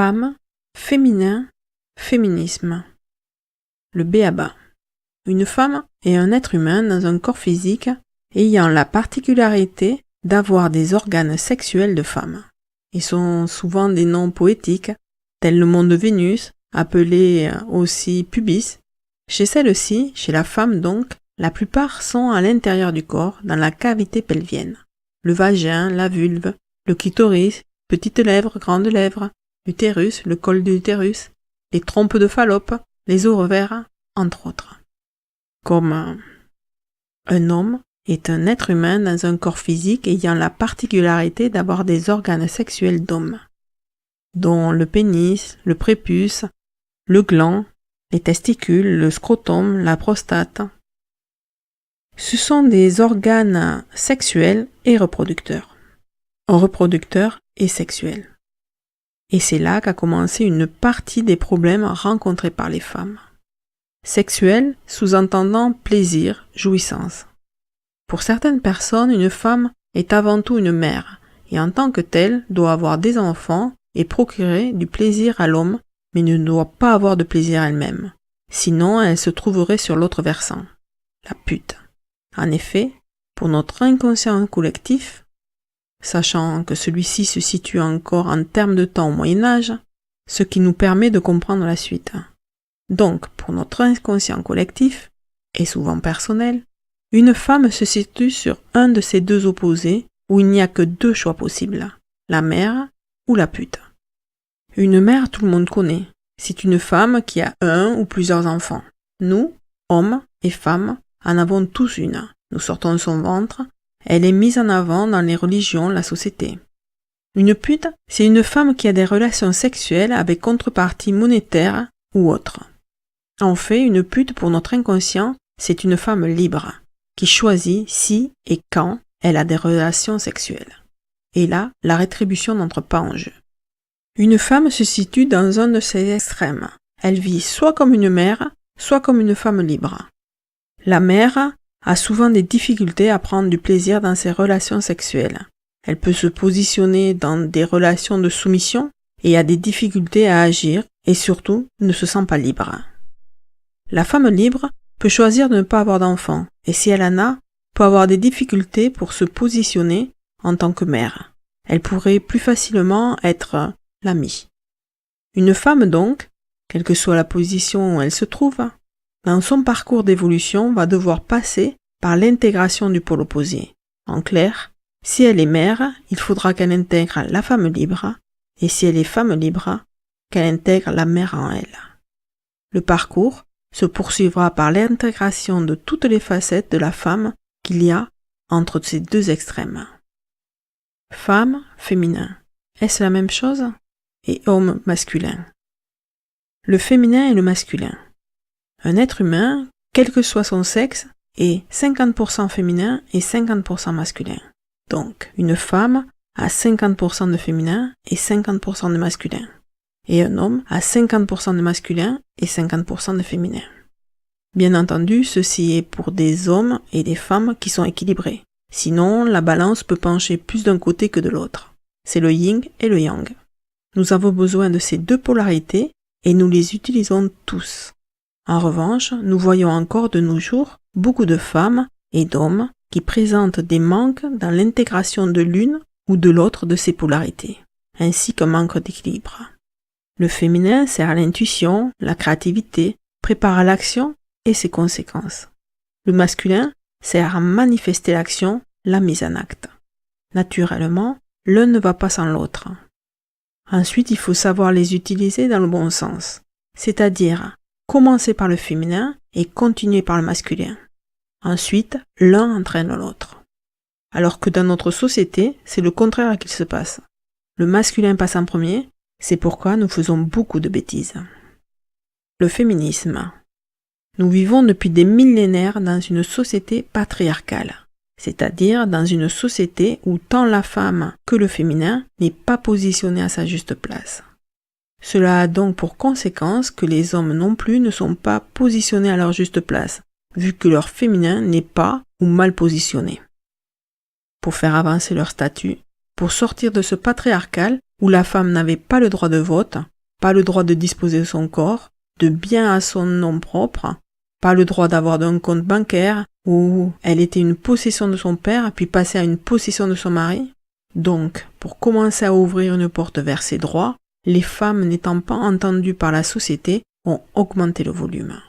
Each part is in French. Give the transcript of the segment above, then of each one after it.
Femme, féminin, féminisme. Le b.a.-ba. Une femme est un être humain dans un corps physique ayant la particularité d'avoir des organes sexuels de femme. Ils sont souvent des noms poétiques, tels le monde de Vénus, appelé aussi pubis. Chez celle-ci, chez la femme donc, la plupart sont à l'intérieur du corps, dans la cavité pelvienne. Le vagin, la vulve, le clitoris, petites lèvres, grandes lèvres, l'utérus, le col de l'utérus, les trompes de Fallope, les ovaires, entre autres. Comme un homme est un être humain dans un corps physique ayant la particularité d'avoir des organes sexuels d'homme, dont le pénis, le prépuce, le gland, les testicules, le scrotum, la prostate. Ce sont des organes sexuels et reproducteurs et sexuels. Et c'est là qu'a commencé une partie des problèmes rencontrés par les femmes. Sexuel, sous-entendant plaisir, jouissance. Pour certaines personnes, une femme est avant tout une mère, et en tant que telle doit avoir des enfants et procurer du plaisir à l'homme, mais ne doit pas avoir de plaisir elle-même. Sinon, elle se trouverait sur l'autre versant, la pute. En effet, pour notre inconscient collectif, sachant que celui-ci se situe encore en termes de temps au Moyen-Âge, ce qui nous permet de comprendre la suite. Donc, pour notre inconscient collectif, et souvent personnel, une femme se situe sur un de ces deux opposés où il n'y a que deux choix possibles, la mère ou la pute. Une mère, tout le monde connaît. C'est une femme qui a un ou plusieurs enfants. Nous, hommes et femmes, en avons tous une. Nous sortons de son ventre. Elle est mise en avant dans les religions, la société. Une pute, c'est une femme qui a des relations sexuelles avec contrepartie monétaire ou autre. En fait, une pute pour notre inconscient, c'est une femme libre, qui choisit si et quand elle a des relations sexuelles. Et là, la rétribution n'entre pas en jeu. Une femme se situe dans un de ces extrêmes. Elle vit soit comme une mère, soit comme une femme libre. La mère a souvent des difficultés à prendre du plaisir dans ses relations sexuelles. Elle peut se positionner dans des relations de soumission et a des difficultés à agir et surtout ne se sent pas libre. La femme libre peut choisir de ne pas avoir d'enfant et si elle en a, peut avoir des difficultés pour se positionner en tant que mère. Elle pourrait plus facilement être l'amie. Une femme donc, quelle que soit la position où elle se trouve, dans son parcours d'évolution va devoir passer par l'intégration du pôle opposé. En clair, si elle est mère, il faudra qu'elle intègre la femme libre, et si elle est femme libre, qu'elle intègre la mère en elle. Le parcours se poursuivra par l'intégration de toutes les facettes de la femme qu'il y a entre ces deux extrêmes. Femme, féminin. Est-ce la même chose? Et homme, masculin. Le féminin et le masculin. Un être humain, quel que soit son sexe, est 50% féminin et 50% masculin. Donc, une femme a 50% de féminin et 50% de masculin. Et un homme a 50% de masculin et 50% de féminin. Bien entendu, ceci est pour des hommes et des femmes qui sont équilibrés. Sinon, la balance peut pencher plus d'un côté que de l'autre. C'est le yin et le yang. Nous avons besoin de ces deux polarités et nous les utilisons tous. En revanche, nous voyons encore de nos jours beaucoup de femmes et d'hommes qui présentent des manques dans l'intégration de l'une ou de l'autre de ces polarités, ainsi qu'un manque d'équilibre. Le féminin sert à l'intuition, la créativité, prépare à l'action et ses conséquences. Le masculin sert à manifester l'action, la mise en acte. Naturellement, l'un ne va pas sans l'autre. Ensuite, il faut savoir les utiliser dans le bon sens, c'est-à-dire commencer par le féminin et continuer par le masculin. Ensuite, l'un entraîne l'autre. Alors que dans notre société, c'est le contraire qu'il se passe. Le masculin passe en premier, c'est pourquoi nous faisons beaucoup de bêtises. Le féminisme. Nous vivons depuis des millénaires dans une société patriarcale, c'est-à-dire dans une société où tant la femme que le féminin n'est pas positionné à sa juste place. Cela a donc pour conséquence que les hommes non plus ne sont pas positionnés à leur juste place, vu que leur féminin n'est pas ou mal positionné. Pour faire avancer leur statut, pour sortir de ce patriarcal où la femme n'avait pas le droit de vote, pas le droit de disposer de son corps, de biens à son nom propre, pas le droit d'avoir un compte bancaire où elle était une possession de son père puis passée à une possession de son mari. Donc, pour commencer à ouvrir une porte vers ses droits, les femmes n'étant pas entendues par la société ont augmenté le volume.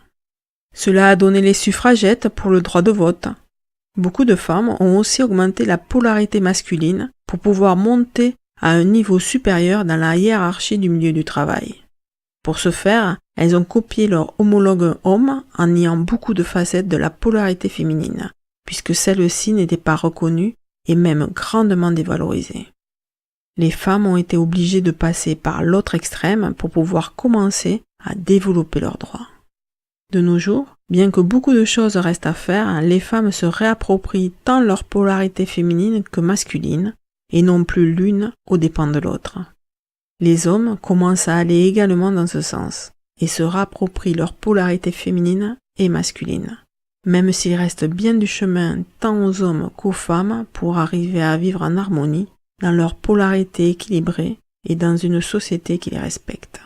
Cela a donné les suffragettes pour le droit de vote. Beaucoup de femmes ont aussi augmenté la polarité masculine pour pouvoir monter à un niveau supérieur dans la hiérarchie du milieu du travail. Pour ce faire, elles ont copié leur homologue homme en niant beaucoup de facettes de la polarité féminine, puisque celle-ci n'était pas reconnue et même grandement dévalorisée. Les femmes ont été obligées de passer par l'autre extrême pour pouvoir commencer à développer leurs droits. De nos jours, bien que beaucoup de choses restent à faire, les femmes se réapproprient tant leur polarité féminine que masculine, et non plus l'une aux dépens de l'autre. Les hommes commencent à aller également dans ce sens, et se réapproprient leur polarité féminine et masculine, même s'il reste bien du chemin tant aux hommes qu'aux femmes pour arriver à vivre en harmonie, dans leur polarité équilibrée et dans une société qui les respecte.